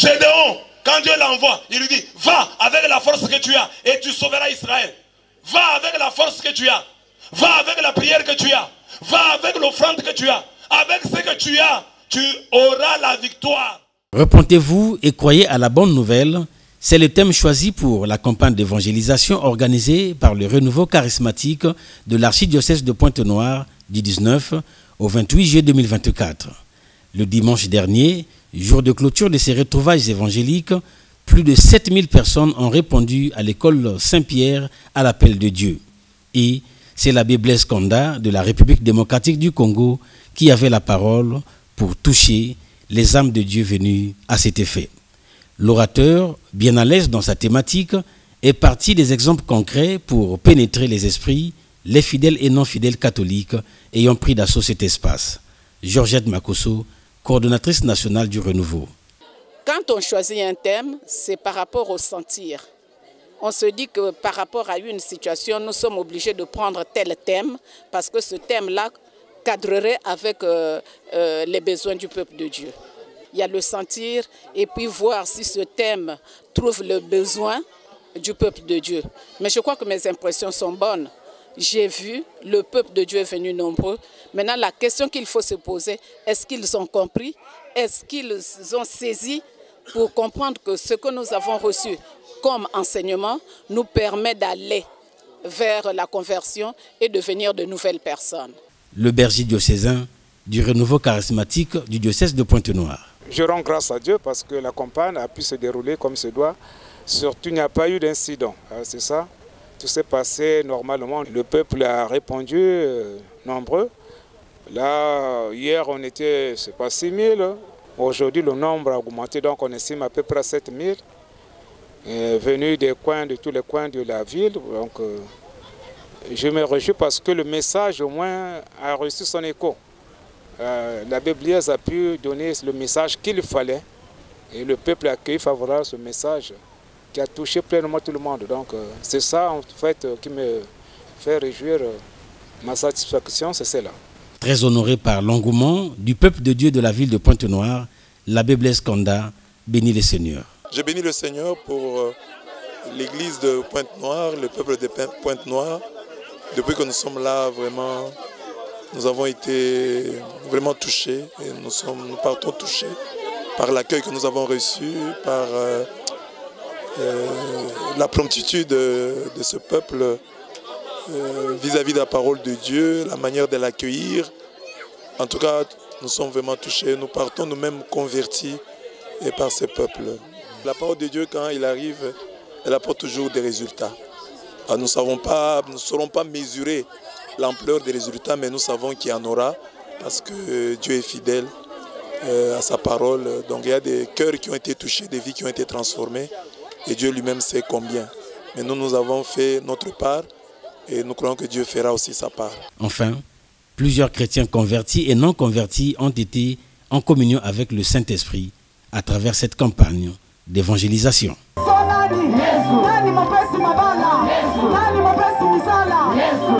Gédéon, quand Dieu l'envoie, il lui dit, va avec la force que tu as et tu sauveras Israël. Va avec la force que tu as. Va avec la prière que tu as. Va avec l'offrande que tu as. Avec ce que tu as, tu auras la victoire. Repentez-vous et croyez à la bonne nouvelle. C'est le thème choisi pour la campagne d'évangélisation organisée par le renouveau charismatique de l'archidiocèse de Pointe-Noire du 19 au 28 juillet 2024. Le dimanche dernier, jour de clôture de ces retrouvailles évangéliques, plus de 7000 personnes ont répondu à l'école Saint-Pierre à l'appel de Dieu. Et c'est l'abbé Blaise Konda de la République démocratique du Congo qui avait la parole pour toucher les âmes de Dieu venues à cet effet. L'orateur, bien à l'aise dans sa thématique, est parti des exemples concrets pour pénétrer les esprits, les fidèles et non-fidèles catholiques ayant pris d'assaut cet espace. Georgette Makosso, coordonnatrice nationale du Renouveau. Quand on choisit un thème, c'est par rapport au sentir. On se dit que par rapport à une situation, nous sommes obligés de prendre tel thème parce que ce thème-là cadrerait avec les besoins du peuple de Dieu. Il y a le sentir et puis voir si ce thème trouve le besoin du peuple de Dieu. Mais je crois que mes impressions sont bonnes. J'ai vu, le peuple de Dieu est venu nombreux. Maintenant, la question qu'il faut se poser, est-ce qu'ils ont compris? Est-ce qu'ils ont saisi pour comprendre que ce que nous avons reçu comme enseignement nous permet d'aller vers la conversion et de devenir de nouvelles personnes? Le berger diocésain du renouveau charismatique du diocèse de Pointe-Noire. Je rends grâce à Dieu parce que la campagne a pu se dérouler comme se doit. Surtout, il n'y a pas eu d'incident. C'est ça. Tout s'est passé normalement. Le peuple a répondu nombreux. Là, hier, on était, c'est pas 6 000. Aujourd'hui, le nombre a augmenté, donc on estime à peu près 7 000. Venus des coins, de tous les coins de la ville. Donc, je me réjouis parce que le message, au moins, a reçu son écho. L'abbé Blaise a pu donner le message qu'il fallait et le peuple a accueilli favorablement ce message qui a touché pleinement tout le monde. Donc c'est ça en fait qui me fait réjouir. Ma satisfaction, c'est cela. Très honoré par l'engouement du peuple de Dieu de la ville de Pointe-Noire, l'abbé Blaise Konda bénit le Seigneur. Je bénis le Seigneur pour l'église de Pointe-Noire, le peuple de Pointe-Noire. Depuis que nous sommes là, vraiment, nous avons été vraiment touchés et nous partons touchés par l'accueil que nous avons reçu, par la promptitude de ce peuple vis-à-vis de la parole de Dieu, la manière de l'accueillir. En tout cas, nous sommes vraiment touchés. Nous partons nous-mêmes convertis par ce peuple. La parole de Dieu, quand il arrive, elle apporte toujours des résultats. Alors, nous ne saurons pas mesurer l'ampleur des résultats, mais nous savons qu'il y en aura parce que Dieu est fidèle à sa parole. Donc il y a des cœurs qui ont été touchés, des vies qui ont été transformées et Dieu lui-même sait combien. Mais nous avons fait notre part et nous croyons que Dieu fera aussi sa part. Enfin, plusieurs chrétiens convertis et non convertis ont été en communion avec le Saint-Esprit à travers cette campagne d'évangélisation.